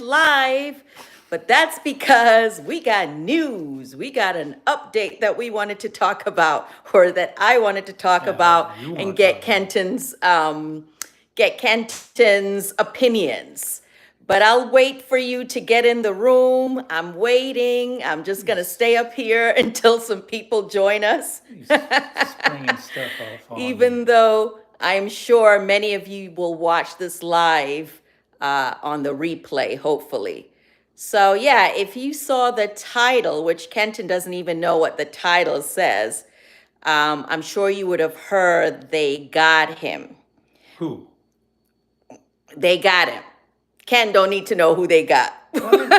live, but that's because we got news. We got an update that we wanted to talk about, or that I wanted to talk about, You want and to talk about. get Kenton's opinions. But I'll wait for you to get in the room. I'm waiting. I'm just gonna stay up here until some people join us. He's springing stuff off on me. Even though I'm sure many of you will watch this live on the replay, hopefully. So, yeah, if you saw the title, which Kenton doesn't even know what the title says, I'm sure you would have heard they got him. Who? They got him. Ken don't need to know who they got. What?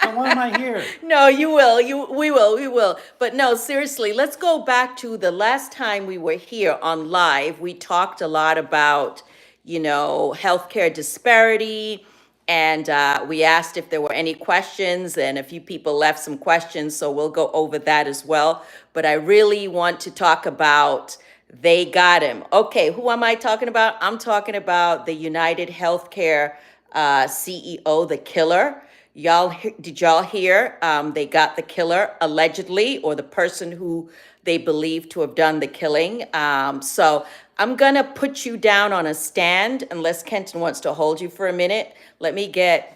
So why am I here? No, you will. We will. But no, seriously, let's go back to the last time we were here on live. We talked a lot about, healthcare disparity, and we asked if there were any questions, and a few people left some questions, so we'll go over that as well. But I really want to talk about they got him. Okay, who am I talking about? I'm talking about the United Healthcare CEO, the killer. Did y'all hear? They got the killer allegedly, or the person who they believe to have done the killing. So I'm gonna put you down on a stand unless Kenton wants to hold you for a minute. Let me get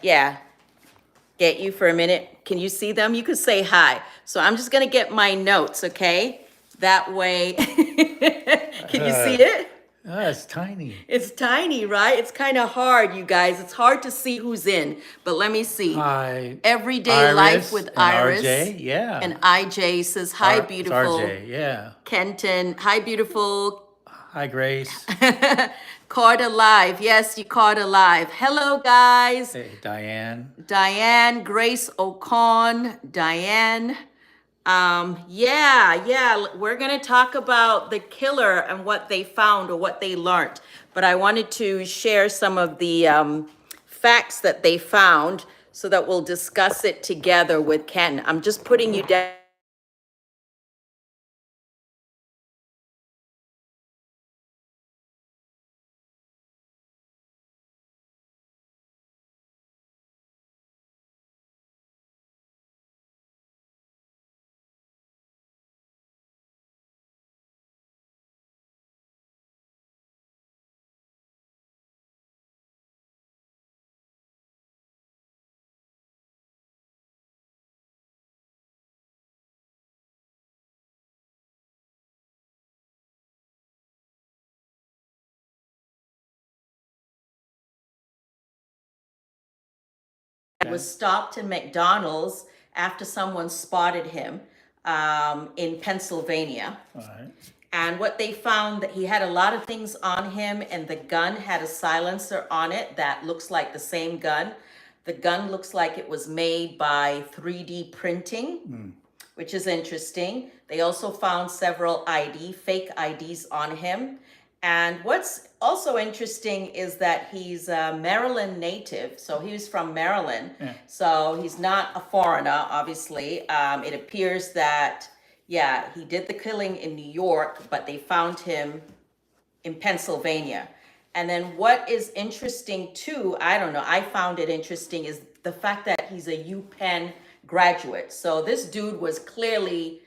you for a minute. Can you see them? You could say hi. So I'm just gonna get my notes, okay? That way, can you see it? It's tiny. It's tiny, right? It's kind of hard, you guys. It's hard to see who's in, but let me see. Hi. Everyday Life Iris with and Iris. RJ, yeah. And IJ says, hi, It's beautiful. RJ, yeah. Kenton, hi, beautiful. Hi, Grace. Caught alive. Yes, you caught alive. Hello, guys. Hey, Diane. Diane, Grace Ocon, Diane. We're gonna talk about the killer and what they found or what they learned. But I wanted to share some of the facts that they found so that we'll discuss it together with Ken. I'm just putting you down. Was stopped in McDonald's after someone spotted him in Pennsylvania. All right. And what they found, that he had a lot of things on him, and the gun had a silencer on it that looks like the same gun. The gun looks like it was made by 3D printing, which is interesting. They also found several fake IDs on him. And what's also interesting is that he's a Maryland native. So he was from Maryland. Yeah. So he's not a foreigner, obviously. It appears that, he did the killing in New York, but they found him in Pennsylvania. And then what is interesting too, I don't know, I found it interesting, is the fact that he's a UPenn graduate. So this dude was clearly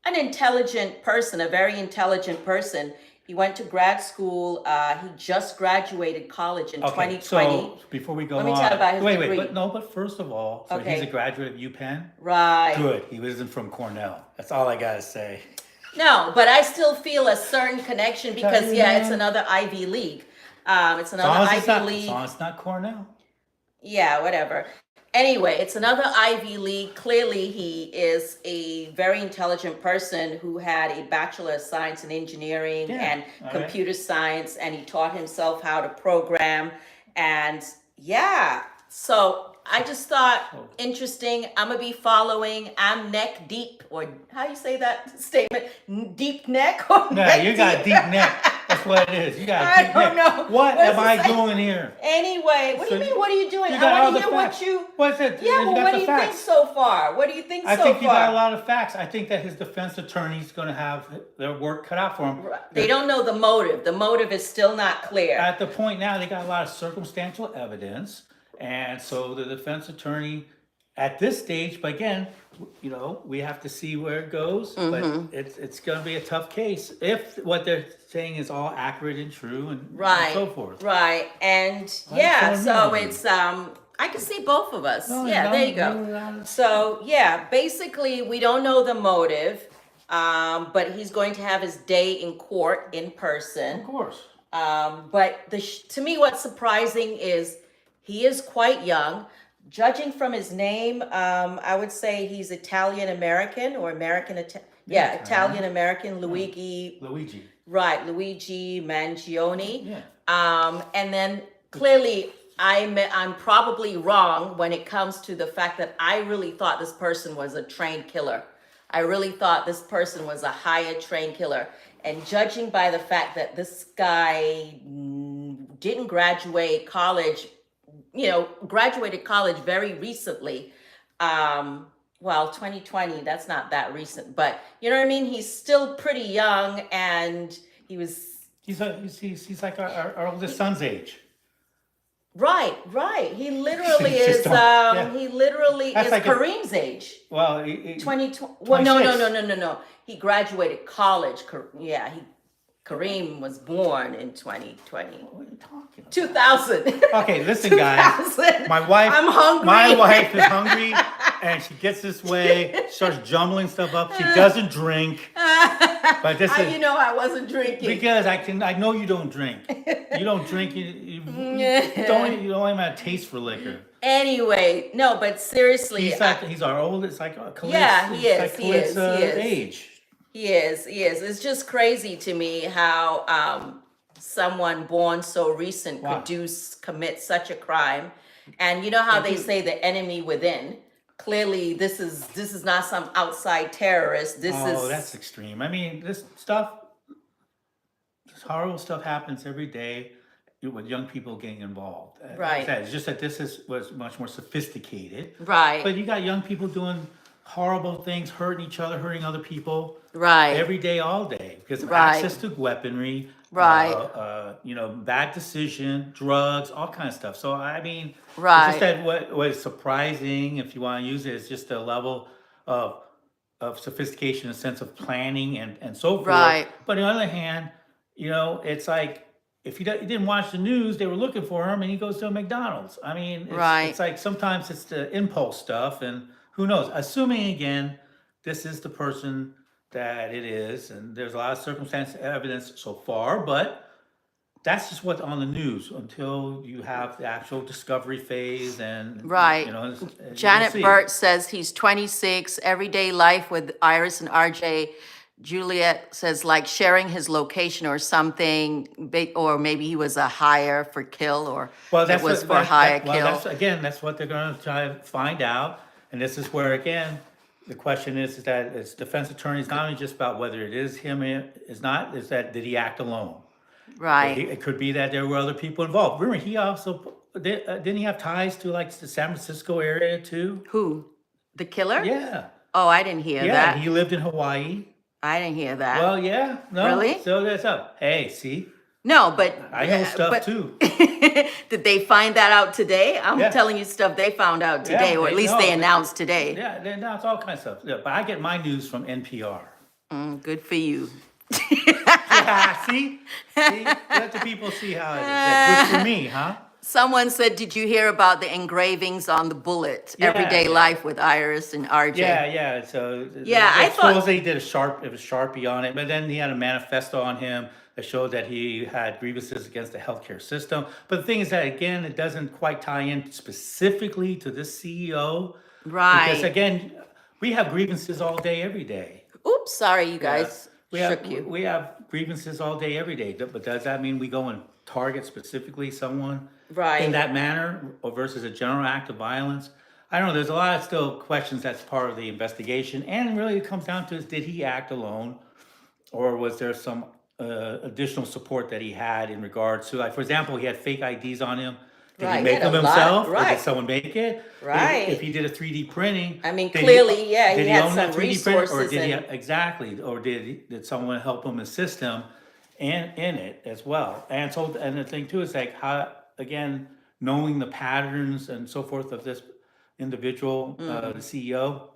an intelligent person, a very intelligent person. He went to grad school. He just graduated college in 2020. So before we go Let me on, tell you about his wait, degree. but first of all, so Okay. he's a graduate of UPenn? Right. Good. He wasn't from Cornell. That's all I gotta say. No, but I still feel a certain connection because, Tell you, it's man. another Ivy League. It's As another long as it's Ivy not, League. as long as it's not Cornell. Yeah, whatever. Anyway, it's another Ivy League. Clearly, he is a very intelligent person who had a Bachelor of Science in Engineering Yeah, and all right. computer science, and he taught himself how to program. And so I just thought, interesting. I'm going to be following. I'm neck deep, or how you say that statement? Deep neck? Or No, neck you got a deep neck. That's what it is. You got a I deep don't neck. know. What What am does I it say? doing here? Anyway, what do you So mean? What are you doing? You I got all want the to hear facts. what you. What's it? Yeah, well, got what the do you facts. think so far? What do you think I so think you far? got a lot of facts. I think that his defense attorney's going to have their work cut out for him. They don't know the motive. The motive is still not clear. At the point now, they got a lot of circumstantial evidence, And so the defense attorney at this stage, but again, we have to see where it goes, but it's gonna be a tough case if what they're saying is all accurate and true and so forth. Right. And Why yeah, is so someone it's I can see both of us. No, Yeah, no, there you go. no. So yeah, basically we don't know the motive, but he's going to have his day in court in person. Of course. But to me, what's surprising is he is quite young. Judging from his name, I would say he's Italian American or Yeah, Italian American, Luigi. right, Luigi Mangione. Yeah. And then clearly I'm probably wrong when it comes to the fact that I really thought this person was a trained killer. I really thought this person was a hired trained killer. And judging by the fact that this guy didn't graduate college, graduated college very recently. Well, 2020, that's not that recent, but you know what I mean? He's still pretty young and He's like our oldest son's age. Right. He literally is, he literally That's is like Kareem's age. Well, 2020. Well, no. 26. He graduated college. Yeah, Kareem was born in 2020. What are you talking about? 2000. Okay, listen, guys. 2000. My wife. I'm hungry. My wife is hungry, and she gets this way, starts jumbling stuff up. She doesn't drink, but this How is you know I wasn't drinking? because I know you don't drink. You don't drink. You don't even have a taste for liquor. Anyway, no, but seriously, He's our oldest, like Yeah, he is, he is. age. He is. It's just crazy to me how someone born so recent Wow. commit such a crime. And you know how they say the enemy within. Clearly, this is not some outside terrorist. This That's extreme. I mean, this horrible stuff happens every day with young people getting involved. Right. It's just that this was much more sophisticated. right, But you got young people doing horrible things, hurting each other, hurting other people. right, Every day, all day, because of Right. access to weaponry, Right. bad decision, drugs, all kinds of stuff. So I mean, Right. it's just that what is surprising, if you want to use it, is just the level of sophistication, a sense of planning, and so forth. Right. But on the other hand, it's like if he didn't watch the news, they were looking for him, and he goes to a McDonald's. I mean, Right. it's like sometimes it's the impulse stuff, and who knows? Assuming again, this is the person that it is, and there's a lot of circumstance evidence so far, but that's just what's on the news until you have the actual discovery phase and Right. you'll Janet see. Burt says he's 26, everyday life with Iris and RJ. Juliet says like sharing his location or something, or maybe he was a hire for kill, or it was for hire kill. That's what they're going to try to find out, and this is where again the question is that it's defense attorneys not only just about whether it is him, is that did he act alone? Right. It could be that there were other people involved. Remember, he also didn't he have ties to like the San Francisco area too? Who? The killer? Yeah, Oh, I didn't hear that. he lived in Hawaii. I didn't hear that. Well, yeah, no, Really? So that's up. Hey, see, No, but I know stuff but- too. Did they find that out today? I'm Yeah. telling you stuff they found out today, or at least they announced today. Yeah, now it's all kinds of stuff. Yeah, but I get my news from NPR. Good for you. Yeah, see, let the people see how it is. Yeah, good for me, huh? Someone said, did you hear about the engravings on the bullet? Yeah, Everyday yeah. life with Iris and RJ. Yeah. So Yeah, I thought- suppose they did it was Sharpie on it, but then he had a manifesto on him that showed that he had grievances against the healthcare system. But the thing is that again, it doesn't quite tie in specifically to this CEO. Right. Because again, we have grievances all day, every day. Oops, sorry, you guys. Shook you. We have grievances all day, every day. But does that mean we go and target specifically someone Right. in that manner, or versus a general act of violence? I don't know. There's a lot of still questions that's part of the investigation, and really it comes down to is did he act alone, or was there some additional support that he had in regards to, like for example, he had fake IDs on him. Did Right, he he make had them a lot, himself, or right. did someone make it? Right. If he did a 3D printing, I mean, did clearly, yeah, he did had own that some 3D printer, or resources did he and- exactly, or did someone help him assist him in it as well? And so, and the thing too is like how again knowing the patterns and so forth of this individual, the CEO.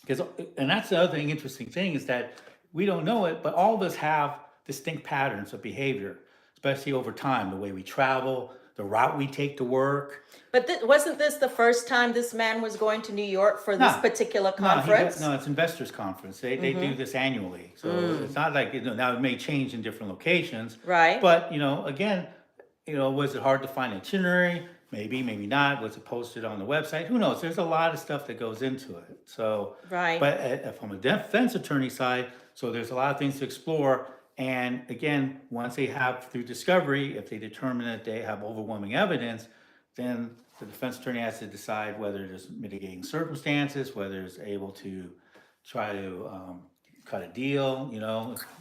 Because, and that's the other thing, interesting thing is that we don't know it, but all of us have distinct patterns of behavior, especially over time, the way we travel, the route we take to work. But wasn't this the first time this man was going to New York for this No, particular no, conference? no, it's investors conference. They do this annually. So it's not like, now it may change in different locations. Right. But, again, was it hard to find an itinerary? Maybe, maybe not. Was it posted on the website? Who knows? There's a lot of stuff that goes into it. So, Right. but from a defense attorney side, so there's a lot of things to explore. And again, once they have through discovery, if they determine that they have overwhelming evidence, then the defense attorney has to decide whether there's mitigating circumstances, whether it's able to try to cut a deal,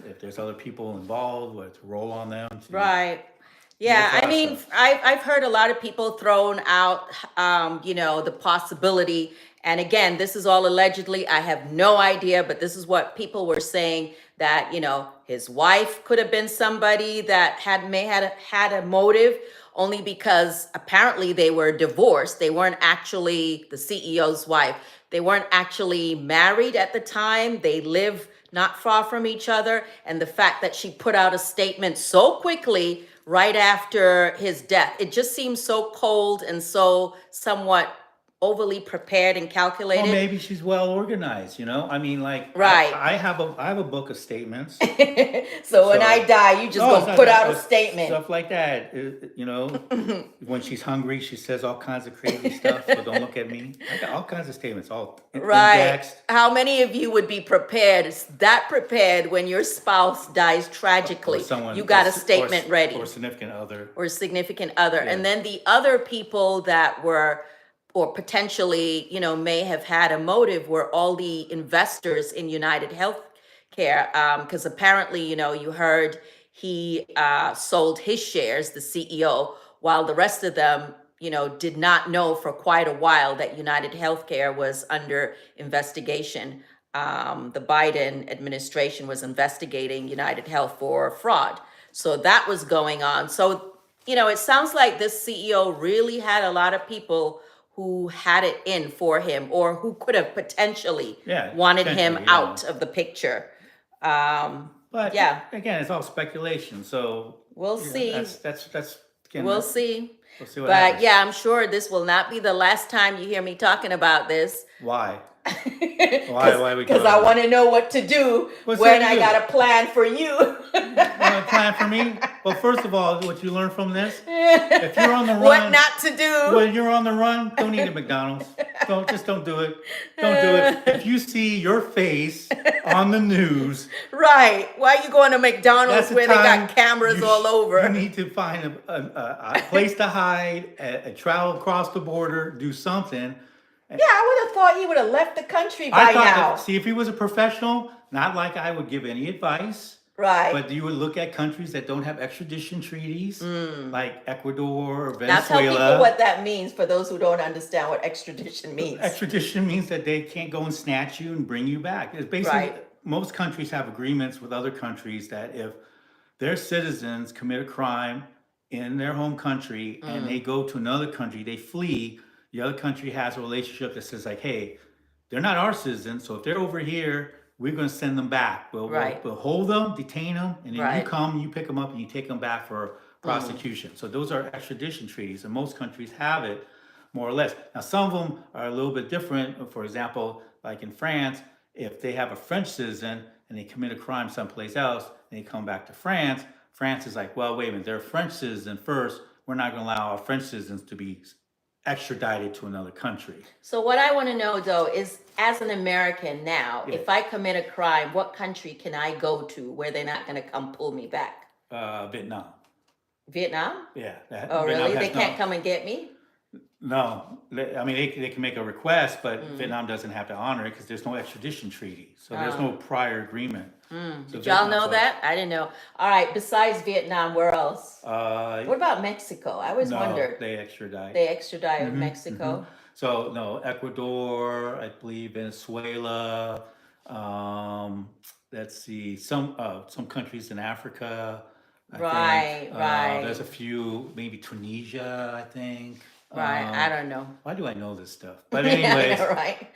if there's other people involved, whether to roll on them. Right. Yeah, I mean, I've heard a lot of people thrown out, the possibility. And again, this is all allegedly. I have no idea, but this is what people were saying, that, his wife could have been somebody that may have had a motive, only because apparently they were divorced. They weren't actually the CEO's wife. They weren't actually married at the time. They live not far from each other. And the fact that she put out a statement so quickly right after his death, it just seems so cold and so somewhat overly prepared and calculated. Well, maybe she's well organized, I mean, like, Right. I have a book of statements. So when I die, you just gonna put out a statement. Stuff like that, when she's hungry, she says all kinds of crazy stuff, so don't look at me. I got all kinds of statements, all Right. indexed. How many of you would be prepared, that prepared, when your spouse dies tragically? Or someone, You got a or statement ready. Or significant other. Or significant other. Yeah. And then the other people that were, or potentially, may have had a motive, were all the investors in United Healthcare. Because apparently, you heard he sold his shares, the CEO, while the rest of them, did not know for quite a while that United Healthcare was under investigation. The Biden administration was investigating United Health for fraud. So that was going on. So, it sounds like this CEO really had a lot of people who had it in for him, or who could have potentially wanted him out of the picture. But yeah, again, it's all speculation. So we'll see. That's again, We'll see. We'll see what But happens. yeah, I'm sure this will not be the last time you hear me talking about this. Why? Why we? Because I want to know what to do What's when that I you? got a plan for you. You want a plan for me? Well, first of all, what you learn from this, if you're on the run, What not to do. when you're on the run, don't eat at McDonald's. Don't do it. Don't do it. If you see your face on the news, Right. Why are you going to McDonald's that's the where they time got cameras you all over? You need to find a place to hide, travel across the border, do something. Yeah, I would have thought he would have left the country by I thought, now. see, if he was a professional, not like I would give any advice, Right. but you would look at countries that don't have extradition treaties, like Ecuador or Now tell Venezuela. people what that means for those who don't understand what extradition means. Extradition means that they can't go and snatch you and bring you back. It's basically, Right. most countries have agreements with other countries that if their citizens commit a crime in their home country and they go to another country, they flee, the other country has a relationship that says like, hey, they're not our citizens, so if they're over here, we're going to send them back. Right. We'll hold them, detain them, and then Right. you come, you pick them up, and you take them back for prosecution. So those are extradition treaties, and most countries have it, more or less. Now, some of them are a little bit different. For example, like in France, if they have a French citizen and they commit a crime someplace else, and they come back to France, France is like, well, wait a minute, they're a French citizen first. We're not going to allow our French citizens to be extradited to another country. So what I want to know though is, as an American now, Yeah. if I commit a crime, what country can I go to where they're not going to come pull me back? Vietnam. Vietnam? Yeah. Oh, Vietnam really? has They can't come and get me? No, I mean, they can make a request, but Vietnam doesn't have to honor it because there's no extradition treaty. So there's no prior agreement. So Did y'all know Vietnam's that? I didn't know. All right, besides Vietnam, where else? like, What about Mexico? I always no, wondered. they extradite. They extradited Mexico. So no, Ecuador, I believe Venezuela. Let's see, some countries in Africa. I Right, think. There's a right, few, maybe Tunisia, I think. right. I don't know. Why do I know this stuff? But Yeah, I know, anyways, right?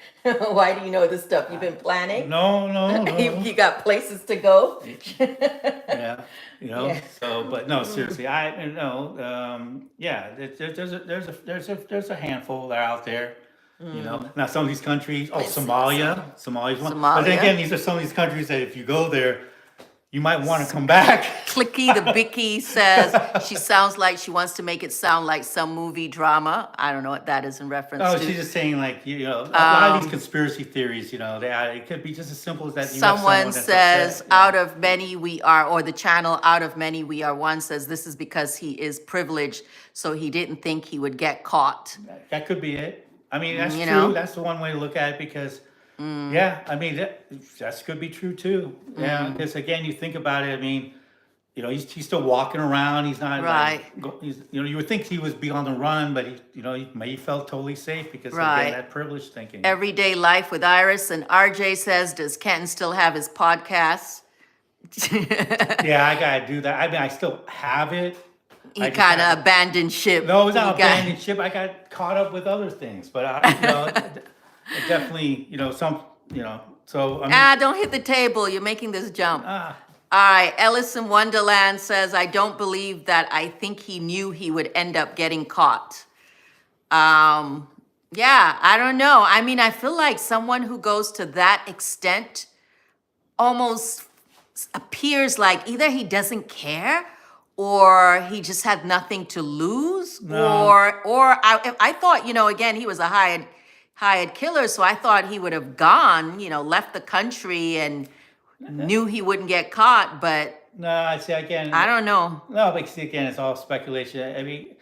Why do you know this stuff? You've I, been planning? no, no, You no. got places to go? Yeah, Yeah. so, but no, seriously, yeah, there's a handful that are out there, Now some of these countries, oh, Let's see some. Somalia's one, but then Somalia. again, these are some of these countries that if you go there, you might want to come back. Clicky the Bicky says she sounds like she wants to make it sound like some movie drama. I don't know what that is in reference Oh, to. she's just saying like, a lot of these conspiracy theories, it could be just as simple as that you have Someone someone that's says, upset, out of many we are, or the channel out of many we are one says this is because he is privileged, so he didn't think he would get caught. That could be it. I mean, that's You true. know? That's the one way to look at it because, yeah, I mean, that could be true too. Yeah, because again, you think about it. I mean, he's still walking around. He's not Right, like, you would think he was be on the run, but he felt totally safe because again, right. that privilege thinking. Everyday life with Iris and RJ says, does Kenton still have his podcast? Yeah, I gotta do that. I mean, I still have it. He I just kind haven't- of abandoned ship. No, it's He not got- abandoned ship. I got caught up with other things, but definitely, So I mean, Ah, don't hit the table. You're making this jump. ah, All right, Ellis in Wonderland says, I don't believe that. I think he knew he would end up getting caught. Yeah, I don't know. I mean, I feel like someone who goes to that extent almost appears like either he doesn't care or he just had nothing to lose, No. or I thought, again, he was a hired killer, so I thought he would have gone, left the country and knew he wouldn't get caught, but no, I see again. I don't know. No, but see, again, it's all speculation. I mean,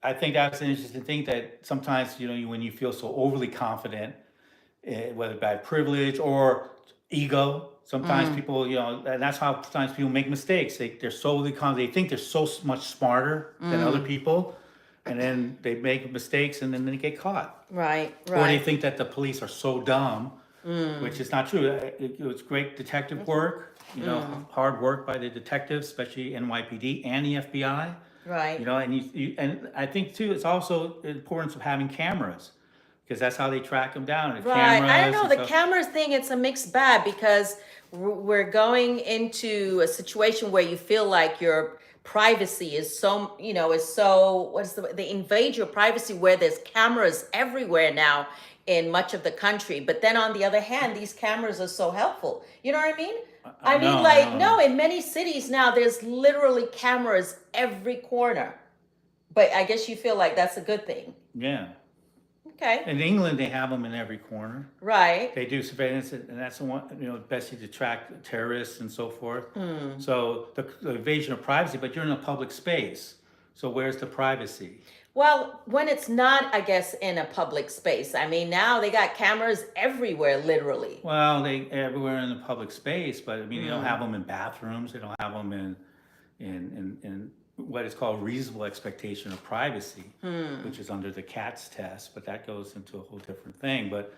I think that's an interesting thing that sometimes, when you feel so overly confident, whether by privilege or ego, sometimes people, and that's how sometimes people make mistakes. They're solely confident. They think they're so much smarter than other people, and then they make mistakes and then they get caught. Right, Or they right. think that the police are so dumb, which is not true. It was great detective work, hard work by the detectives, especially NYPD and the FBI. Right. And I think too, it's also the importance of having cameras because that's how they track them down. The Right. I don't cameras know. and The stuff. cameras thing, it's a mixed bag because we're going into a situation where you feel like your privacy is so, what's they invade your privacy where there's cameras everywhere now in much of the country. But then on the other hand, these cameras are so helpful. You know what I mean? I mean, know, like, I know. no, in many cities now, there's literally cameras every corner. But I guess you feel like that's a good thing. Yeah. Okay. In England, they have them in every corner. Right. They do surveillance, and that's the one, especially to track terrorists and so forth. So the invasion of privacy, but you're in a public space. So where's the privacy? Well, when it's not, I guess, in a public space. I mean, now they got cameras everywhere, literally. Well, they everywhere in the public space, but I mean, they don't have them in bathrooms. They don't have them in what is called reasonable expectation of privacy, which is under the CATS test. But that goes into a whole different thing. But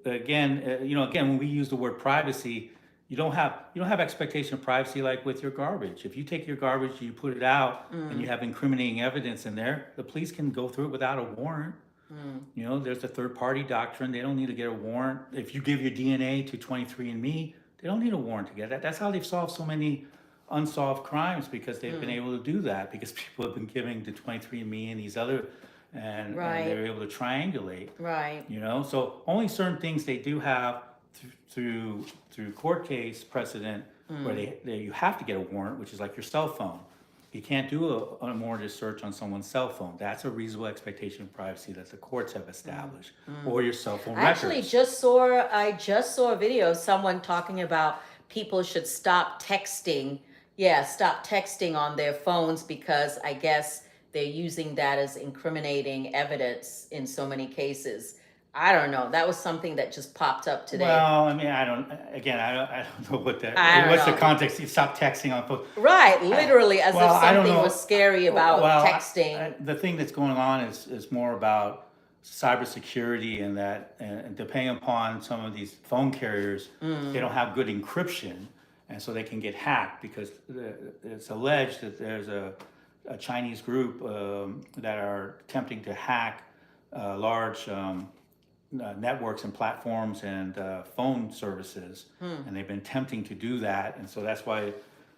again, again, when we use the word privacy, you don't have expectation of privacy like with your garbage. If you take your garbage, you put it out, and you have incriminating evidence in there, the police can go through it without a warrant. There's the third party doctrine. They don't need to get a warrant. If you give your DNA to 23andMe, they don't need a warrant to get that. That's how they've solved so many unsolved crimes because they've been able to do that because people have been giving to 23andMe and these other, and Right. they're able to triangulate. Right. So only certain things they do have through court case precedent where you have to get a warrant, which is like your cell phone. You can't do a warranted search on someone's cell phone. That's a reasonable expectation of privacy that the courts have established, or your cell phone I actually records. I just saw a video of someone talking about people should stop texting. Yeah, stop texting on their phones because I guess they're using that as incriminating evidence in so many cases. I don't know. That was something that just popped up today. Well, I mean, I don't know what that. I don't What's know. the context? You stop texting on phone. Right, literally, as Well, if I don't something know. was scary about Well, texting. the thing that's going on is more about cybersecurity and that, and depending upon some of these phone carriers, they don't have good encryption, and so they can get hacked because it's alleged that there's a Chinese group that are attempting to hack large networks and platforms and phone services, and they've been attempting to do that, and so that's why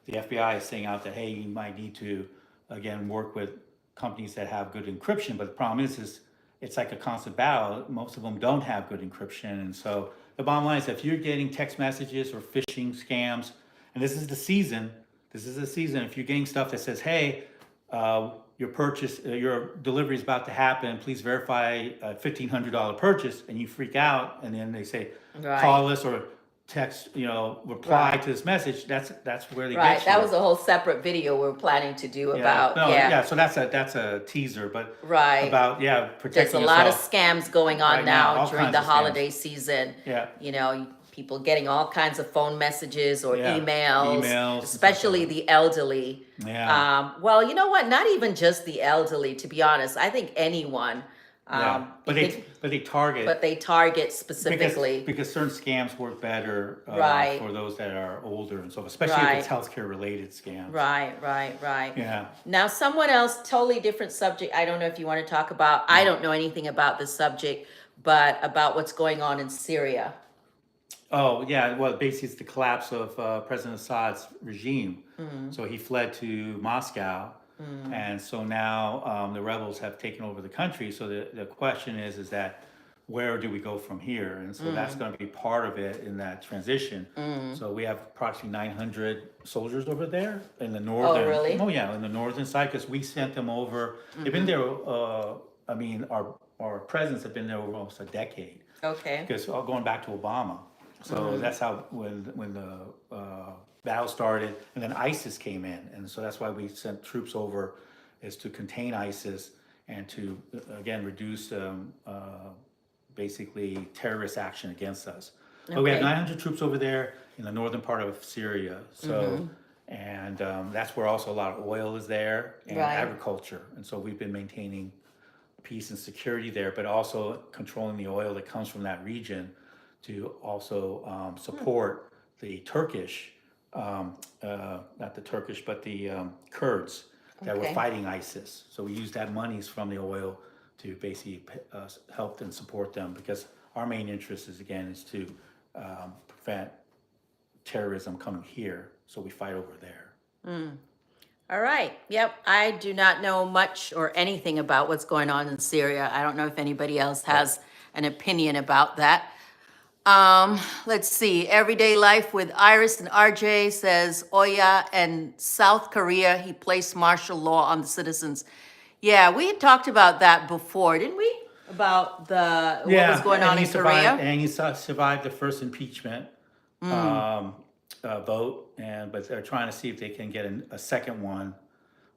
the FBI is saying out that, hey, you might need to again work with companies that have good encryption. But the problem is it's like a constant battle. Most of them don't have good encryption, and so the bottom line is if you're getting text messages or phishing scams, and this is the season. If you're getting stuff that says, hey, your purchase, your delivery is about to happen, please verify a $1,500 purchase, and you freak out, and then they say, Right. call us or text, reply Right. to this message. That's where they Right, get you. that was a whole separate video we're planning to do about, No, yeah. so that's a teaser, but Right. about There's protecting a lot of yourself. scams going on Right now, now all during kinds the of scams. holiday season. Yeah. People getting all kinds of phone messages or Yeah, emails, emails and especially stuff like the elderly. Yeah. Well, you know what? Not even just the elderly, to be honest. I think anyone. Yeah, but they target But they target specifically. because certain scams work better Right. for those that are older and so, especially if it's Right. healthcare related scams. Right. Yeah. Now, someone else, totally different subject. I don't know if you want to talk about, I don't know anything about this subject, but about what's going on in Syria. Oh, yeah. Well, basically, it's the collapse of President Assad's regime. So he fled to Moscow, and so now the rebels have taken over the country. So the question is that where do we go from here? And so that's going to be part of it in that transition. So we have approximately 900 soldiers over there in the northern. Oh, really? Oh, yeah, in the northern side, because we sent them over. They've been there. I mean, our presidents have been there over almost a decade. Okay. Because going back to Obama. So that's how when the battle started, and then ISIS came in, and so that's why we sent troops over, is to contain ISIS and to again reduce basically terrorist action against us. But we have Okay. 900 troops over there in the northern part of Syria. So and that's where also a lot of oil is there and Right. agriculture, and so we've been maintaining peace and security there, but also controlling the oil that comes from that region to also support the Turkish, not the Turkish, but the Kurds that were Okay. fighting ISIS. So we used that monies from the oil to basically help and support them, because our main interest is to prevent terrorism coming here. So we fight over there. All right. Yep. I do not know much or anything about what's going on in Syria. I don't know if anybody else has an opinion about that. Let's see. Everyday Life with Iris and RJ says, Oya and South Korea, he placed martial law on the citizens. Yeah, we had talked about that before, didn't we? About what was going on in Korea? And he survived the first impeachment vote, but they're trying to see if they can get a second one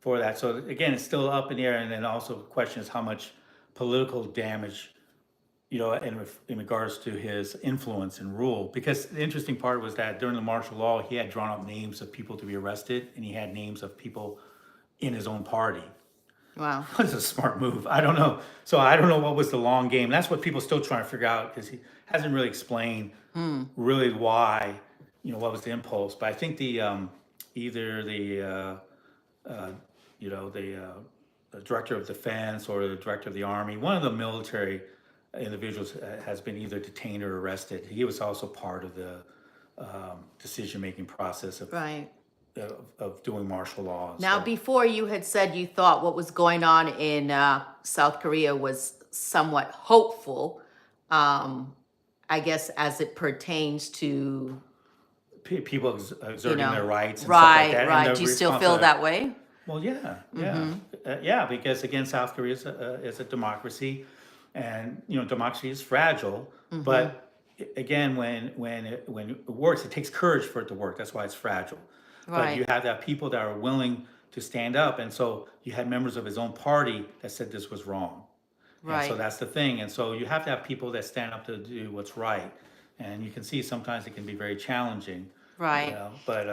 for that. So again, it's still up in the air, and then also the question is how much political damage, in regards to his influence and rule. Because the interesting part was that during the martial law, he had drawn up names of people to be arrested, and he had names of people in his own party. Wow. It was a smart move. I don't know. So I don't know what was the long game. That's what people still trying to figure out, because he hasn't really explained really why, what was the impulse. But I think either the director of defense or the director of the army, one of the military individuals has been either detained or arrested. He was also part of the decision-making process of Right. of doing martial law. Now, before you had said you thought what was going on in South Korea was somewhat hopeful, I guess, as it pertains to people exerting their rights and right, stuff like that. right. And Do you still feel that way? Well, yeah, because again, South Korea is a democracy, and democracy is fragile. But again, when it works, it takes courage for it to work. That's why it's fragile. But Right. you have to have people that are willing to stand up, and so you had members of his own party that said this was wrong. And so Right. that's the thing, and so you have to have people that stand up to do what's right, and you can see sometimes it can be very challenging. Right. But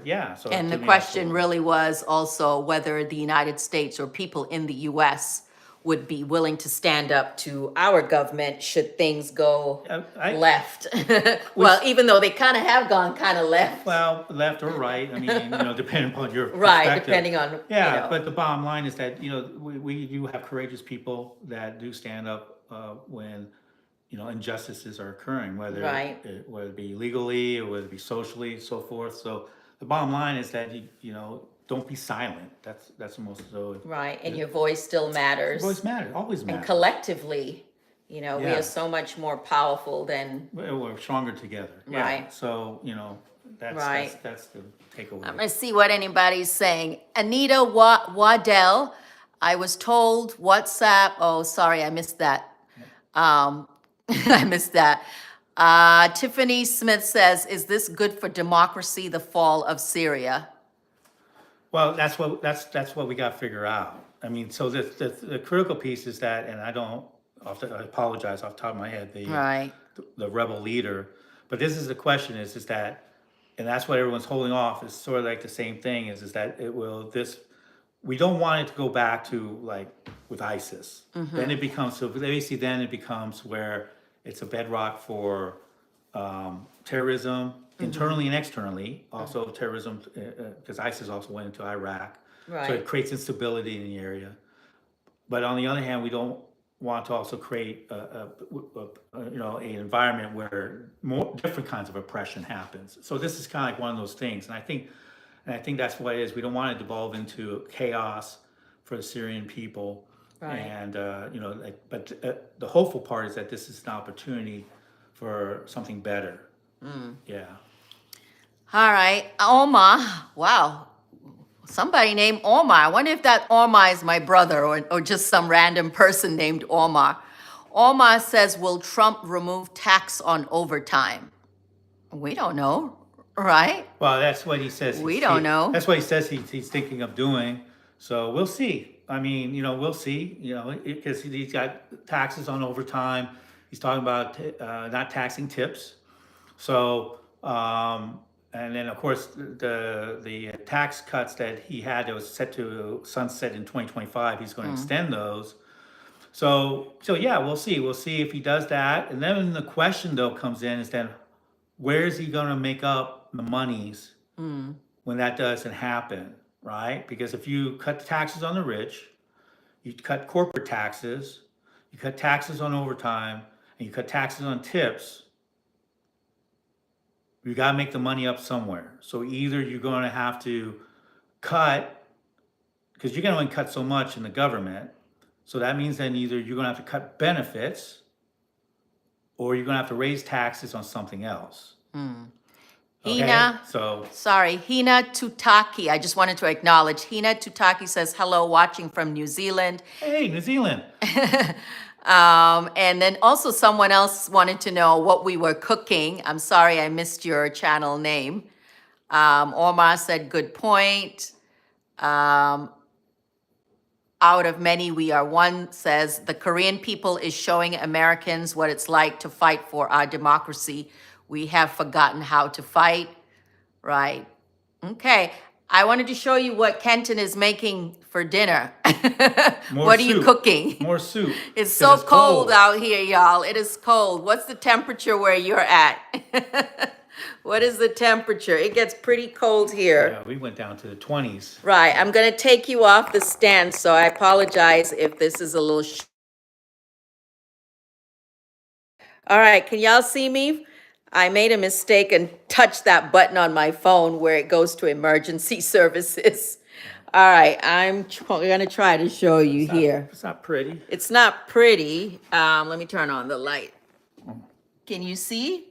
yeah. So And to the me, question absolutely. really was also whether the United States or people in the U.S. would be willing to stand up to our government should things go I- left. Well, even though they kind of have gone kind of left. Well, left or right, I mean, depending upon your Right, perspective. depending on, Yeah, but the bottom line is that, we do have courageous people that do stand up, when, injustices are occurring, Right. whether it be legally or whether it be socially, so forth. So the bottom line is that, don't be silent. That's the most, so. Right, and your voice still matters. Voice matters, always And matters. collectively, we Yeah. are so much more powerful than, We're stronger together. Yeah. Right. So, that's, Right. that's the takeaway. I'm gonna see what anybody's saying. Anita Waddell, I was told WhatsApp, oh, sorry, I missed that. I missed that. Tiffany Smith says, is this good for democracy, the fall of Syria? Well, that's what we got to figure out. I mean, so the critical piece is that, and I apologize off the top of my head, Right. the rebel leader, but this is the question is that, and that's what everyone's holding off, is sort of like the same thing, is that we don't want it to go back to like with ISIS. Then it becomes, so basically then it becomes where it's a bedrock for terrorism, internally and externally, also terrorism, because ISIS also went into Iraq. So Right. it creates instability in the area. But on the other hand, we don't want to also create an environment where more different kinds of oppression happens. So this is kind of like one of those things, and I think that's what it is. We don't want it to devolve into chaos for the Syrian people. Right. And but the hopeful part is that this is an opportunity for something better. Yeah. All right, Omar, wow. Somebody named Omar. I wonder if that Omar is my brother or just some random person named Omar. Omar says, will Trump remove tax on overtime? We don't know, right? Well, that's what he says. We don't know. That's what he says he's thinking of doing. So we'll see. I mean, we'll see. Because he's got taxes on overtime. He's talking about not taxing tips. So, and then of course the tax cuts that he had that was set to sunset in 2025. He's going to extend those. So yeah, we'll see. We'll see if he does that. And then the question though comes in is then where is he going to make up the monies when that doesn't happen, right? Because if you cut taxes on the rich, you cut corporate taxes, you cut taxes on overtime, and you cut taxes on tips, you got to make the money up somewhere. So either you're going to have to cut, because you're going to only cut so much in the government. So that means then either you're going to have to cut benefits or you're going to have to raise taxes on something else. Okay? Hina, So, sorry, Hina Tutaki. I just wanted to acknowledge. Hina Tutaki says, hello, watching from New Zealand. hey, New Zealand. And then also someone else wanted to know what we were cooking. I'm sorry, I missed your channel name. Omar said, good point. Out of many, we are one, says, the Korean people is showing Americans what it's like to fight for our democracy. We have forgotten how to fight. Right. Okay. I wanted to show you what Kenton is making for dinner. More What are you soup. cooking? More soup. It's 'Cause so cold out here, y'all. It is cold. What's the temperature where you're at? What is the temperature? It gets pretty cold here. Yeah, we went down to the 20s. Right. I'm going to take you off the stand, so I apologize if this is a little. All right. Can y'all see me? I made a mistake and touched that button on my phone where it goes to emergency services. All right. I'm going to try to show you here. It's not pretty. It's not pretty. Let me turn on the light. Can you see?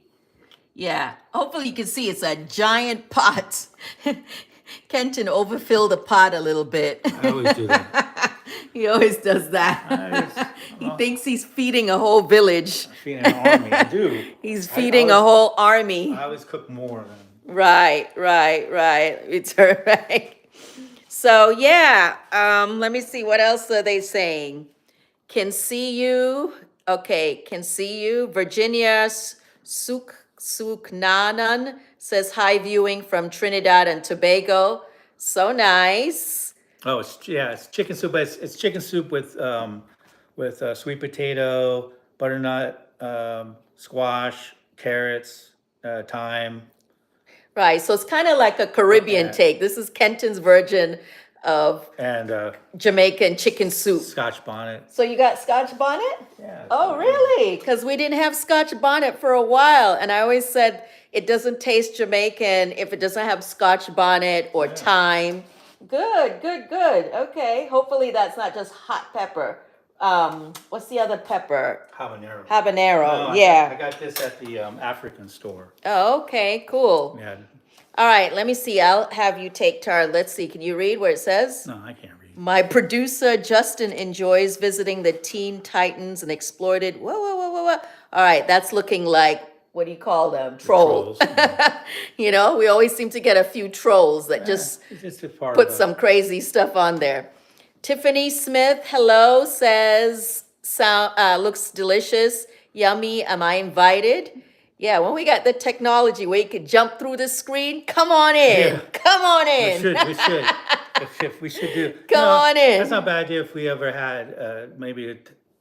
Yeah. Hopefully you can see it's a giant pot. Kenton overfilled the pot a little bit. I always do that. He always does that. He well, thinks he's feeding a whole village. feeding an army. I do. He's feeding a whole army. I always cook more than. Right. It's all right. So yeah, let me see. What else are they saying? Can see you. Okay, can see you. Virginia Suknanan says hi viewing from Trinidad and Tobago. So nice. Oh, it's chicken soup. But it's chicken soup with with sweet potato, butternut, squash, carrots, thyme, Right. So it's kind of like a Caribbean and, take. This is Kenton's version of and Jamaican chicken soup. Scotch bonnet. So you got Scotch bonnet? Yeah. Oh, really? Because we didn't have Scotch bonnet for a while. And I always said it doesn't taste Jamaican if it doesn't have Scotch bonnet or thyme. Good, good, good. Okay. Hopefully that's not just hot pepper. What's the other pepper? Habanero. Habanero. No, Yeah. I got this at the African store. Oh, okay, cool. Yeah. All right, let me see. I'll have you take turn. Let's see. Can you read where it says? No, I can't read. My producer Justin enjoys visiting the Teen Titans and exploited. Whoa, whoa, whoa, whoa, whoa. All right, that's looking like, what do you call them? Trolls. You know, we always seem to get a few trolls that just It's just a part put of some crazy stuff on there. Tiffany Smith, hello, says, looks delicious, yummy. Am I invited? Yeah, when we got the technology where you could jump through the screen, come on in. Yeah. Come on We in. should. We should do. Come on in. That's not a bad idea if we ever had maybe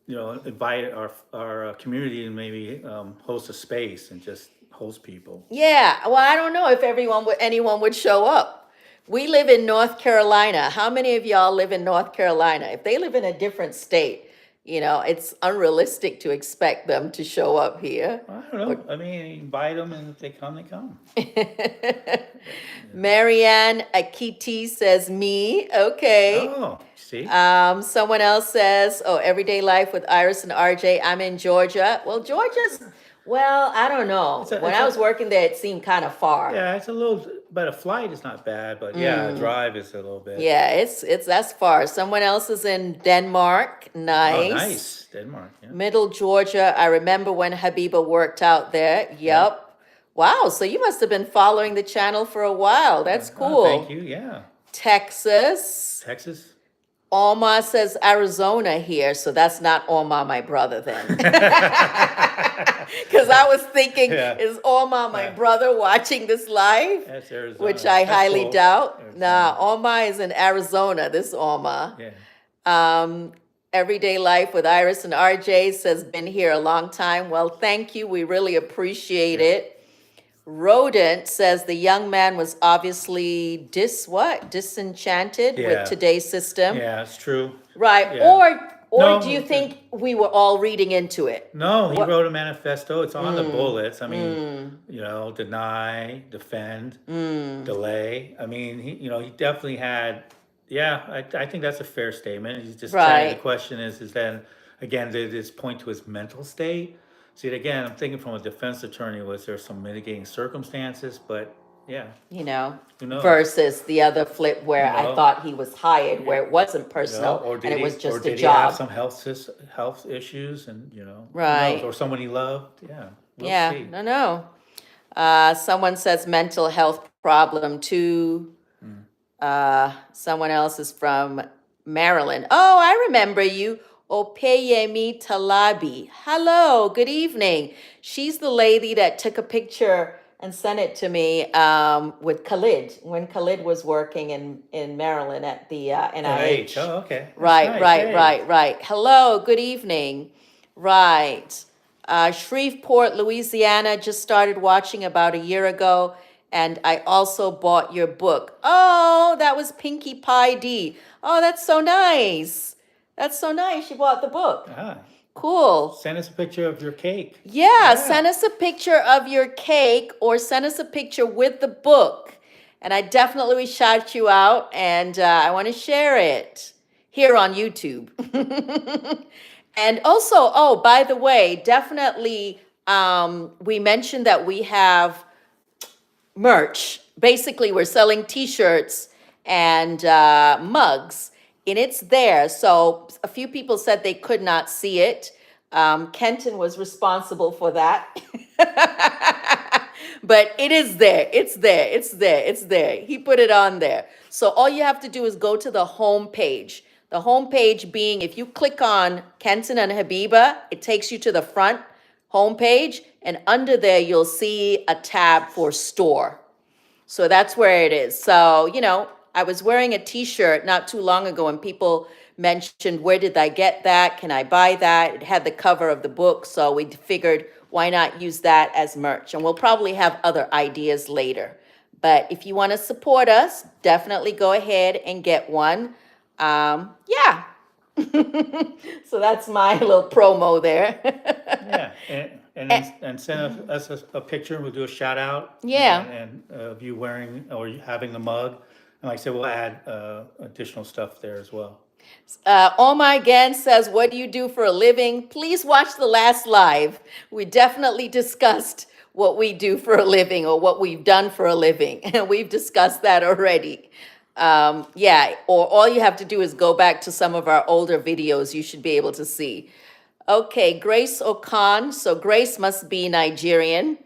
invite our community and maybe host a space and just host people. Yeah, well, I don't know if anyone would show up. We live in North Carolina. How many of y'all live in North Carolina? If they live in a different state, it's unrealistic to expect them to show up here. I don't know. I mean, invite them, and if they come, they come. Marianne Akiti says me. Okay. Oh, see. Someone else says, oh, everyday life with Iris and RJ. I'm in Georgia. Well, I don't know. When I was working there, it seemed kind of far. Yeah, it's a little, but a flight is not bad. But yeah, a drive is a little bit. Yeah, it's that's far. Someone else is in Denmark. Nice. Oh, nice. Denmark. Yeah. Middle Georgia. I remember when Habiba worked out there. Yep. Yeah. Wow. So you must have been following the channel for a while. That's cool. Oh, thank you. Yeah. Texas. Texas. Alma says Arizona here, so that's not Alma, my brother, then. Because I was thinking, is Alma my brother watching this live? That's Arizona. Which I highly cool. doubt. Arizona. Nah, Alma is in Arizona, this Alma. Yeah. Everyday Life with Iris and RJ says, been here a long time. Well, thank you. We really appreciate it. Rodent says the young man was obviously disenchanted Yeah. with today's system. Yeah, it's true. Right. Yeah. Or No, do you think we were all reading into it? No, he What- wrote a manifesto. It's on the bullets. I mean, deny, defend, delay. I mean, he definitely had. Yeah, I think that's a fair statement. He's just Right. the question is then again, did this point to his mental state? See, again, I'm thinking from a defense attorney, was there some mitigating circumstances? But yeah, who knows? Versus the other flip where I No. thought he was hired, where it wasn't personal Or and it was or just did a he have job. some health issues and who Right. knows? Or someone he loved? Yeah, we'll Yeah, see. no. Someone says mental health problem too. Someone else is from Maryland. Oh, I remember you. Opeyemi Talabi. Hello, good evening. She's the lady that took a picture and sent it to me with Khalid when Khalid was working in Maryland at the NIH. Oh, okay. That's Right, nice. right, Hey. right. Hello, good evening. Right. Shreveport, Louisiana, just started watching about a year ago, and I also bought your book. Oh, that was Pinkie Pie D. Oh, that's so nice. That's so nice. You bought the book. Ah, Cool. send us a picture of your cake. Yeah, send us a picture of your cake or send us a picture with the book. And I definitely will shout you out and I want to share it here on YouTube. And also, oh, by the way, definitely, we mentioned that we have merch. Basically, we're selling t-shirts and mugs, and it's there. So a few people said they could not see it. Kenton was responsible for that. But it is there. It's there. It's there. It's there. He put it on there. So all you have to do is go to the home page. The home page being, if you click on Kenton and Habiba, it takes you to the front home page, and under there you'll see a tab for store. So that's where it is. So, I was wearing a t-shirt not too long ago and people mentioned, where did I get that? Can I buy that? It had the cover of the book, so we figured why not use that as merch? And we'll probably have other ideas later. But if you want to support us, definitely go ahead and get one. Yeah. So that's my little promo there. Yeah, and send us a picture, we'll do a shout out. Yeah. And of you wearing or you having the mug, and like I said, we'll add additional stuff there as well. Oma again says, what do you do for a living? Please watch the last live. We definitely discussed what we do for a living or what we've done for a living. And we've discussed that already. Yeah, or all you have to do is go back to some of our older videos. You should be able to see. Okay, Grace Okan. So Grace must be Nigerian,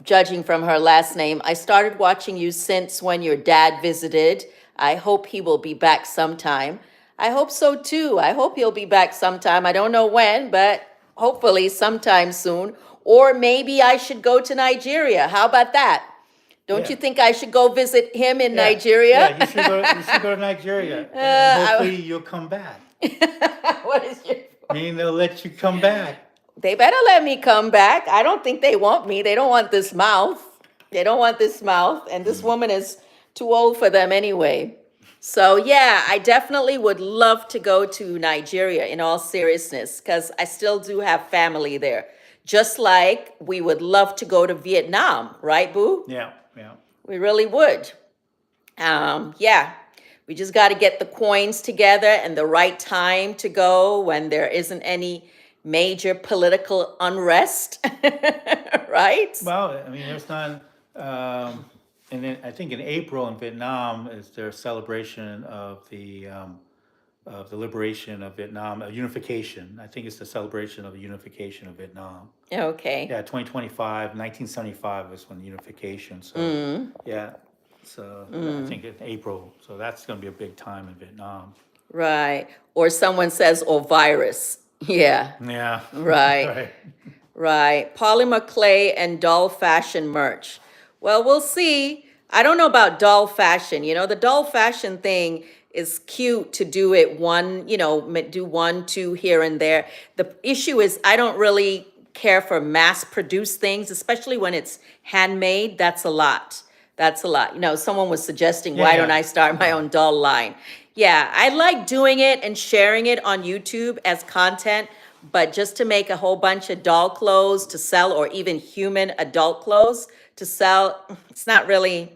judging from her last name. I started watching you since when your dad visited. I hope he will be back sometime. I hope so too. I hope he'll be back sometime. I don't know when, but hopefully sometime soon. Or maybe I should go to Nigeria. How about that? Don't you Yeah. think I should go visit him in Yeah, Nigeria? Yeah, you should go to Nigeria, and hopefully you'll come back. What is your... Meaning they'll let you come back. They better let me come back. I don't think they want me. They don't want this mouth. They don't want this mouth. And this woman is too old for them anyway. So yeah, I definitely would love to go to Nigeria in all seriousness, because I still do have family there. Just like we would love to go to Vietnam, right, Boo? Yeah, yeah. We really would. Yeah, we just got to get the coins together and the right time to go when there isn't any major political unrest, right? Well, I mean, there's not, and then I think in April in Vietnam is their celebration of the liberation of Vietnam, unification. I think it's the celebration of the unification of Vietnam. Okay. Yeah, 2025, 1975 was when unification, so, yeah. So I think in April, so that's gonna be a big time in Vietnam. Right. Or someone says, or virus. Yeah. Yeah. Right. Right. Right. Polymer clay and doll fashion merch. Well, we'll see. I don't know about doll fashion. You know, the doll fashion thing is cute to do it one, you know, do one, two here and there. The issue is I don't really care for mass produced things, especially when it's handmade. That's a lot. That's a lot. You know, someone was suggesting, why don't Yeah. I start my own doll line? Yeah, I like doing it and sharing it on YouTube as content, but just to make a whole bunch of doll clothes to sell, or even human adult clothes to sell, it's not really,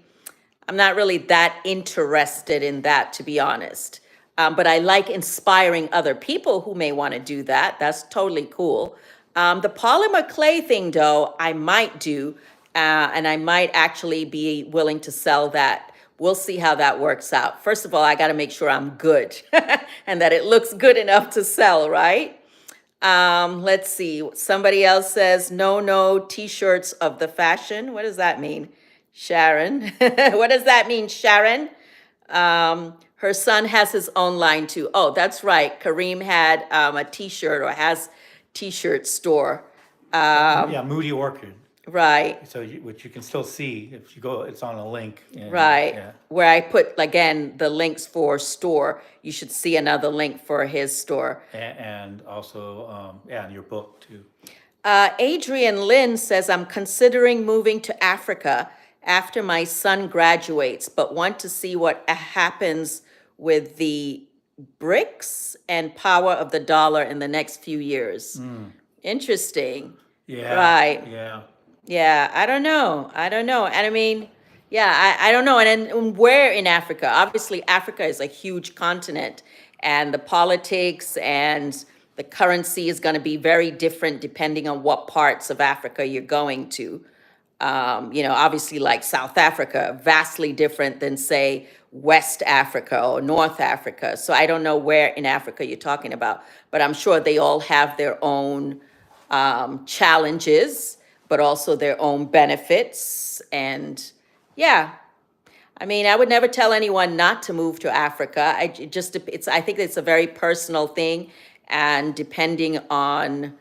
I'm not really that interested in that, to be honest. But I like inspiring other people who may want to do that. That's totally cool. The polymer clay thing, though, I might do, and I might actually be willing to sell that. We'll see how that works out. First of all, I got to make sure I'm good and that it looks good enough to sell, right? Let's see. Somebody else says, no t-shirts of the fashion. What does that mean, Sharon? What does that mean, Sharon? Her son has his own line too. Oh, that's right. Kareem had a t-shirt, or has t-shirt store. Yeah, Moody Orchid. Right. So which you can still see if you go, it's on a link. Right. Yeah. Where I put, again, the links for store. You should see another link for his store. And also, yeah, in your book too. Adrian Lynn says, I'm considering moving to Africa after my son graduates, but want to see what happens with the BRICS and power of the dollar in the next few years. Interesting. Yeah. Right. Yeah. Yeah, I don't know. And I mean, yeah, I don't know. And then where in Africa? Obviously, Africa is a huge continent, and the politics and the currency is going to be very different depending on what parts of Africa you're going to. You know, obviously, like South Africa, vastly different than, say, West Africa or North Africa. So I don't know where in Africa you're talking about, but I'm sure they all have their own challenges, but also their own benefits. And yeah, I mean, I would never tell anyone not to move to Africa. I think it's a very personal thing. And depending on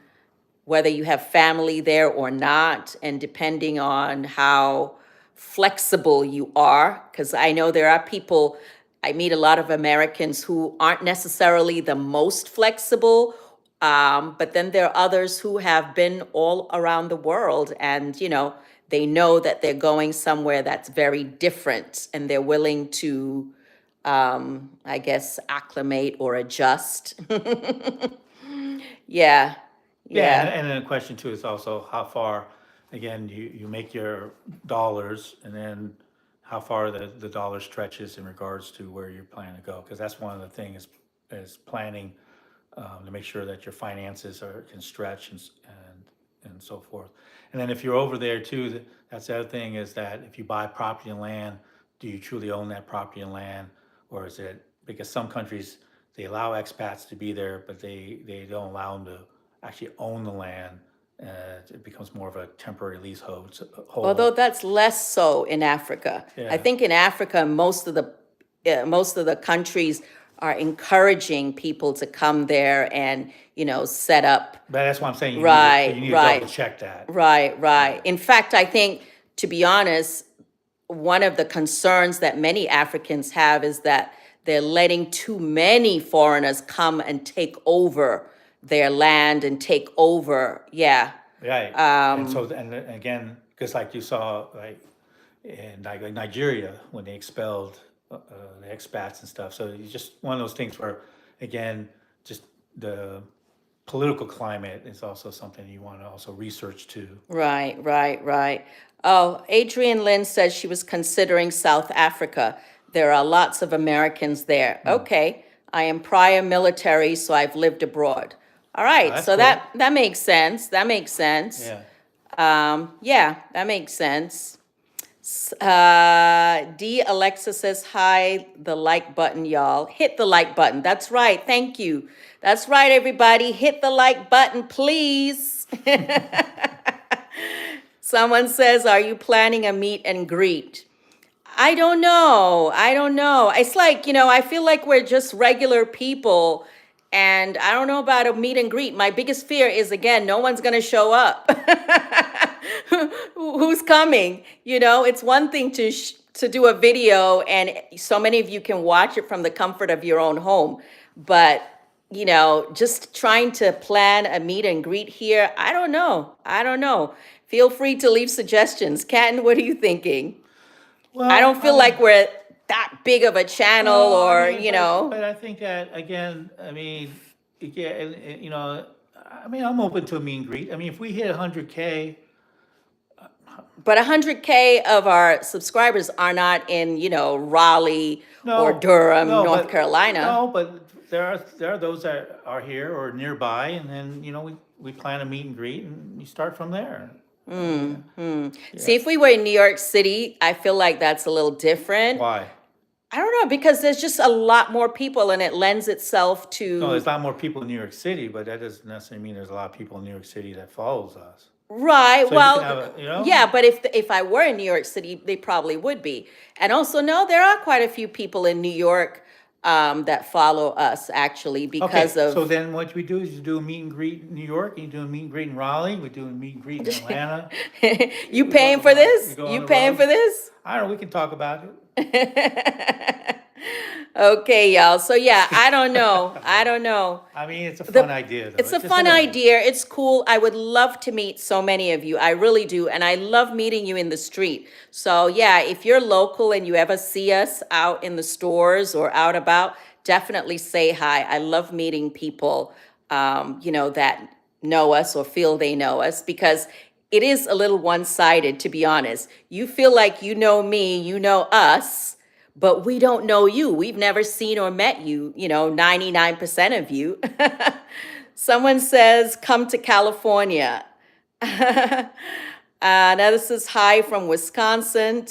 whether you have family there or not, and depending on how flexible you are, because I know there are people I meet a lot of Americans who aren't necessarily the most flexible, but then there are others who have been all around the world and, they know that they're going somewhere that's very different and they're willing to, I guess, acclimate or adjust. Yeah, Yeah, yeah. and then the question too is also how far, again, you make your dollars and then how far the dollar stretches in regards to where you're planning to go. Because that's one of the things is planning to make sure that your finances can stretch and so forth. And then if you're over there too, that's the other thing is that if you buy property and land, do you truly own that property and land? Or is it, because some countries, they allow expats to be there, but they don't allow them to actually own the land. It becomes more of a temporary leasehold. Although that's less so in Africa. I Yeah. think in Africa, most of the countries are encouraging people to come there and, set up. But that's why I'm saying Right, you need to right. double check that. Right. In fact, I think, to be honest, one of the concerns that many Africans have is that they're letting too many foreigners come and take over their land and take over. Yeah. Right. And so, and then again, because like you saw, like in like Nigeria, when they expelled the expats and stuff. So it's just one of those things where, again, just the political climate is also something you want to also research too. Right. Oh, Adrienne Lynn says she was considering South Africa. There are lots of Americans there. Okay. I am prior military, so I've lived abroad. All right. that's So cool. that makes sense. That makes sense. Yeah. Yeah, that makes sense. D. Alexa says, hi, the like button, y'all. Hit the like button. That's right. Thank you. That's right, everybody. Hit the like button, please. Someone says, are you planning a meet and greet? I don't know. It's like, I feel like we're just regular people. And I don't know about a meet and greet. My biggest fear is, again, no one's going to show up. Who's coming? It's one thing to do a video and so many of you can watch it from the comfort of your own home. But, just trying to plan a meet and greet here, I don't know. Feel free to leave suggestions. Kenton, what are you thinking? Well, I don't feel like we're that big of a channel or, But I think that, again, I mean, I'm open to a meet and greet. I mean, if we hit 100K, But 100K of our subscribers are not in, Raleigh or Durham, North Carolina. No, but there are those that are here or nearby, and then, we plan a meet and greet, and you start from there. See, if we were in New York City, I feel like that's a little different. Why? I don't know, because there's just a lot more people and it lends itself to. No, there's a lot more people in New York City, but that doesn't necessarily mean there's a lot of people in New York City that follows us. Right. So Well, you can have yeah, but if I were in New York City, they probably would be. And also, no, there are quite a few people in New York that follow us actually because Okay, of. so then what we do is you do a meet and greet in New York, you do a meet and greet in Raleigh, we do a meet and greet in Atlanta. You paying for this? go on You the paying road. for this? I don't know, we can talk about it. Okay, y'all. So yeah, I don't know. I mean, it's a fun idea, though. It's a just fun little. idea. It's cool. I would love to meet so many of you. I really do. And I love meeting you in the street. So yeah, if you're local and you ever see us out in the stores or out about, definitely say hi. I love meeting people, that know us or feel they know us because it is a little one-sided, to be honest. You feel like you know me, you know us, but we don't know you. We've never seen or met you, 99% of you. Someone says, come to California. Now this is hi from Wisconsin.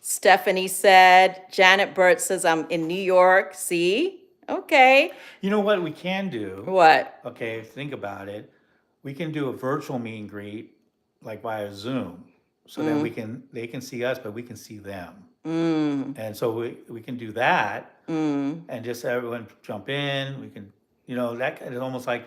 Stephanie said, Janet Burt says, I'm in New York. See? Okay. You know what we can do? What? Okay, think about it. We can do a virtual meet and greet, like via Zoom, so that they can see us, but we can see them. And so we can do that, and just everyone jump in. We can, that is almost like,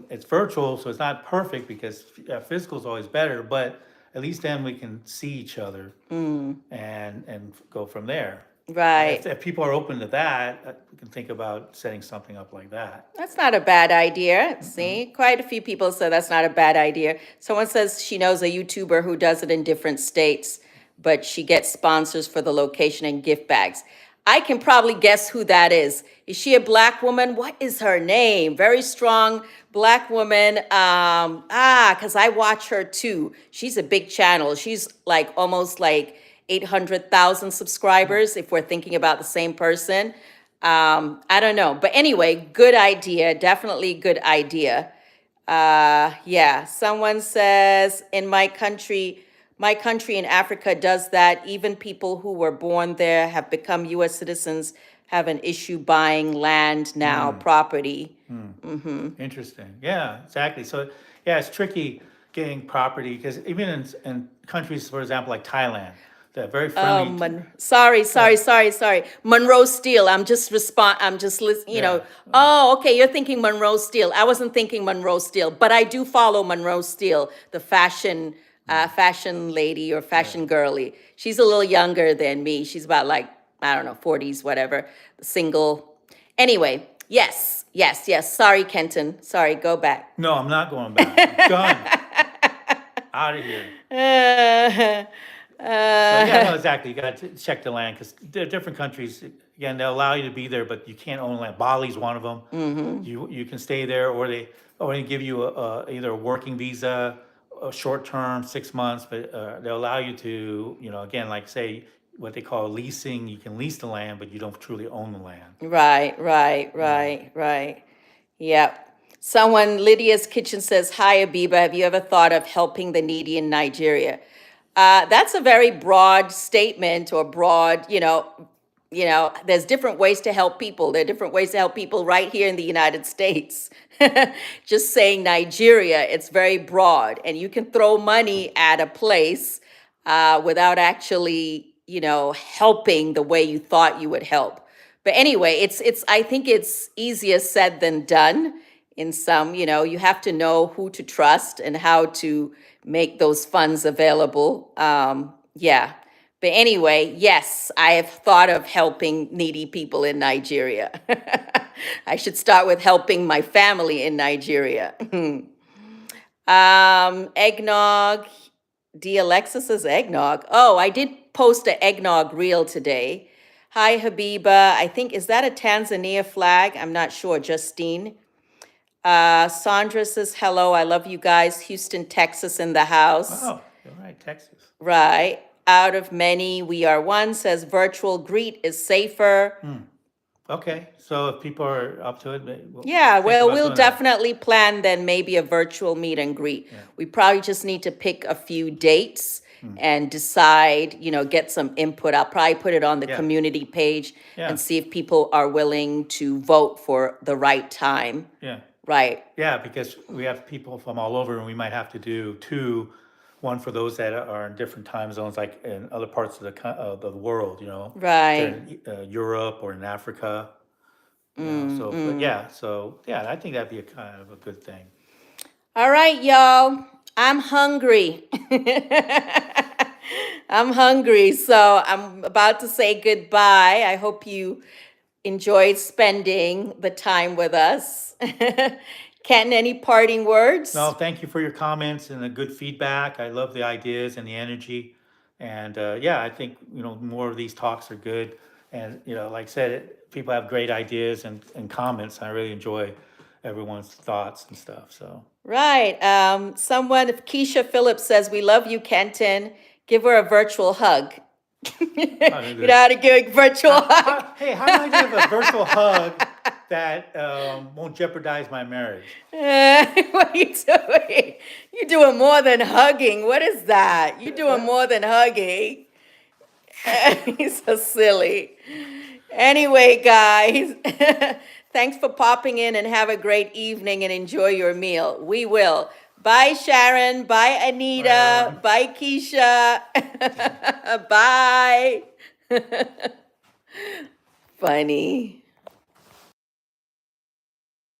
it's virtual, so it's not perfect because physical is always better, but at least then we can see each other and go from there. Right. If people are open to that, we can think about setting something up like that. That's not a bad idea. See, quite a few people said that's not a bad idea. Someone says she knows a YouTuber who does it in different states, but she gets sponsors for the location and gift bags. I can probably guess who that is. Is she a black woman? What is her name? Very strong black woman. Because I watch her too. She's a big channel. She's like almost like 800,000 subscribers, if we're thinking about the same person. I don't know. But anyway, good idea. Definitely good idea. Yeah, someone says in my country in Africa does that. Even people who were born there have become US citizens, have an issue buying land now, property. Interesting. Yeah, exactly. So, yeah, it's tricky getting property because even in countries, for example, like Thailand, they're very Oh, friendly. sorry. Monroe Steel. I'm just listening, Yeah. Oh, okay. You're thinking Monroe Steel. I wasn't thinking Monroe Steel, but I do follow Monroe Steel, the fashion lady or fashion girly. She's a little younger than me. She's about like, I don't know, 40s, whatever, single. Anyway, yes. Sorry, Kenton. Sorry, go back. No, I'm not going back. I'm done. Out of here. So, yeah, no, exactly. You got to check the land because different countries, again, they'll allow you to be there, but you can't own land. Bali's one of them. You can stay there, or they give you either a working visa, a short term, 6 months, but they'll allow you to, again, like say what they call leasing. You can lease the land, but you don't truly own the land. Right. Yep. Lydia's Kitchen says, "Hi, Abiba. Have you ever thought of helping the needy in Nigeria?" That's a very broad statement or broad, there's different ways to help people. There are different ways to help people right here in the United States. Just saying Nigeria, it's very broad, and you can throw money at a place without actually, helping the way you thought you would help. But anyway, I think it's easier said than done in some, you have to know who to trust and how to make those funds available. Yeah. But anyway, yes, I have thought of helping needy people in Nigeria. I should start with helping my family in Nigeria. Eggnog. D. Alexa says eggnog. Oh, I did post an eggnog reel today. Hi, Habiba. I think, is that a Tanzania flag? I'm not sure. Justine. Sandra says, hello, I love you guys. Houston, Texas in the house. Oh, you're right, Texas. Right. Out of many, we are one, says virtual greet is safer. Okay, so if people are up to it, Yeah, think well, about we'll doing that. definitely plan then maybe a virtual meet and greet. We probably just need to pick a few dates and decide, get some input. I'll probably put it on the Yeah. community page Yeah. and see if people are willing to vote for the right time. Yeah. Right. Yeah, because we have people from all over, and we might have to do two, one for those that are in different time zones, like in other parts of the world, Right. in Europe or in Africa. But yeah, I think that'd be a kind of a good thing. All right, y'all. I'm hungry. I'm hungry, so I'm about to say goodbye. I hope you enjoyed spending the time with us. Ken, any parting words? No, thank you for your comments and the good feedback. I love the ideas and the energy. And yeah, I think, more of these talks are good. And, like I said, people have great ideas and comments. I really enjoy everyone's thoughts and stuff. So, Right. If Keisha Phillips says, we love you, Kenton. Give her a virtual hug. You know how to give a virtual hug? hey, how do I give a virtual hug that won't jeopardize my marriage? What are you doing? You're doing more than hugging. What is that? You're doing more than hugging. He's so silly. Anyway, guys, thanks for popping in and have a great evening and enjoy your meal. We will. Bye, Sharon. Bye, Anita. Bye, Keisha. Bye. Funny.